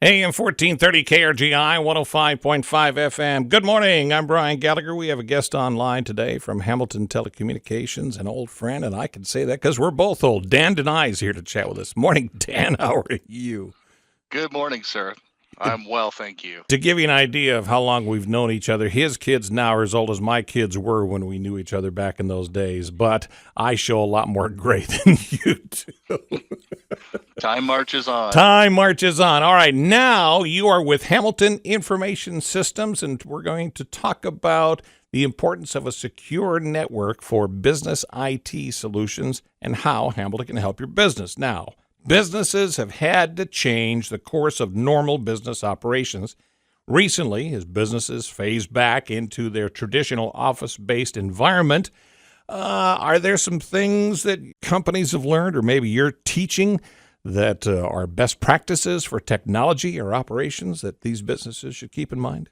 AM 1430 KRGI 105.5 FM. Good morning. I'm Brian Gallagher. We have a guest online today from Hamilton Telecommunications, an old friend, and I can say that because we're both old. Dan DeNeui is here to chat with us. Morning, Dan. How are you? Good morning, sir. I'm well, thank you. To give you an idea of how long we've known each other, his kids now are as old as my kids were when we knew each other back in those days, but I show a lot more gray than you do. Time marches on. Time marches on. All right, now you are with Hamilton Information Systems, and we're going to talk about the importance of a secure network for business IT solutions and how Hamilton can help your business. Now, businesses have had to change the course of normal business operations. Recently, as businesses phase back into their traditional office-based environment, are there some things that companies have learned, or maybe you're teaching, that are best practices for technology or operations that these businesses should keep in mind?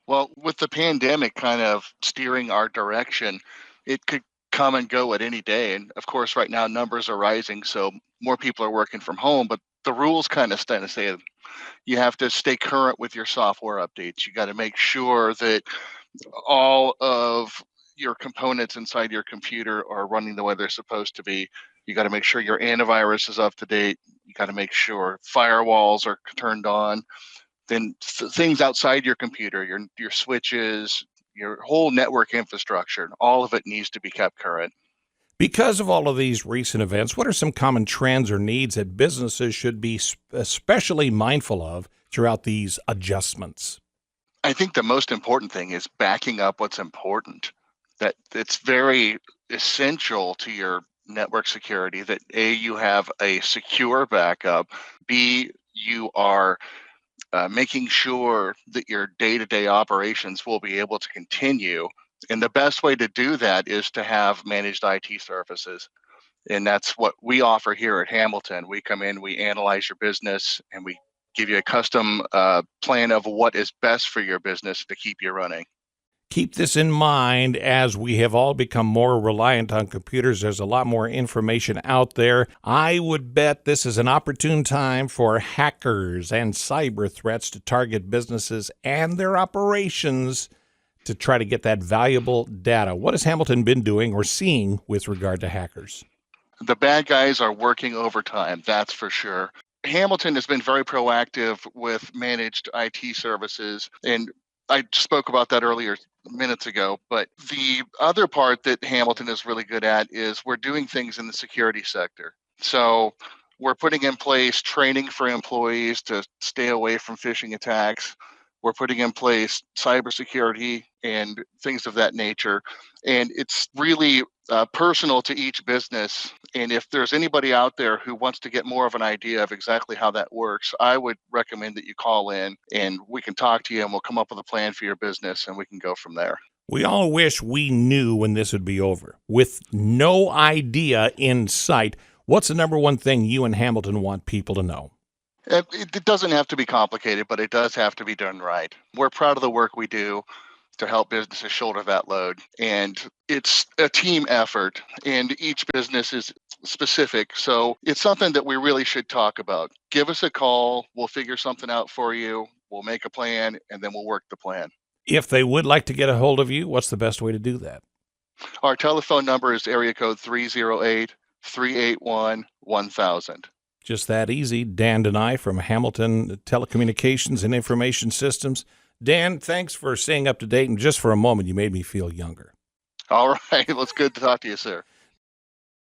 Well, with the pandemic kind of steering our direction, it could come and go at any day. And of course, right now numbers are rising, so more people are working from home, but the rules kind of say you have to stay current with your software updates. You got to make sure that all of your components inside your computer are running the way they're supposed to be. You got to make sure your antivirus is up to date. You got to make sure firewalls are turned on. Then things outside your computer, your switches, your whole network infrastructure, all of it needs to be kept current. Because of all of these recent events, what are some common trends or needs that businesses should be especially mindful of throughout these adjustments? I think the most important thing is backing up what's important. That it's very essential to your network security that A, you have a secure backup, B, you are making sure that your day-to-day operations will be able to continue. And the best way to do that is to have managed IT services. And that's what we offer here at Hamilton. We come in, we analyze your business, and we give you a custom plan of what is best for your business to keep you running. Keep this in mind as we have all become more reliant on computers. There's a lot more information out there. I would bet this is an opportune time for hackers and cyber threats to target businesses and their operations to try to get that valuable data. What has Hamilton been doing or seeing with regard to hackers? The bad guys are working overtime, that's for sure. Hamilton has been very proactive with managed IT services, and I spoke about that earlier minutes ago, but the other part that Hamilton is really good at is we're doing things in the security sector. So we're putting in place training for employees to stay away from phishing attacks. We're putting in place cybersecurity and things of that nature. And it's really personal to each business. And if there's anybody out there who wants to get more of an idea of exactly how that works, I would recommend that you call in and we can talk to you and we'll come up with a plan for your business and we can go from there. We all wish we knew when this would be over. With no idea in sight, what's the number one thing you and Hamilton want people to know? It doesn't have to be complicated, but it does have to be done right. We're proud of the work we do to help businesses shoulder that load. And it's a team effort, and each business is specific. So it's something that we really should talk about. Give us a call. We'll figure something out for you. We'll make a plan, and then we'll work the plan. If they would like to get a hold of you, what's the best way to do that? Our telephone number is area code 308-381-1000. Just that easy. Dan DeNeui from Hamilton Telecommunications and Information Systems. Dan, thanks for staying up to date. And just for a moment, you made me feel younger. All right. Well, it's good to talk to you, sir.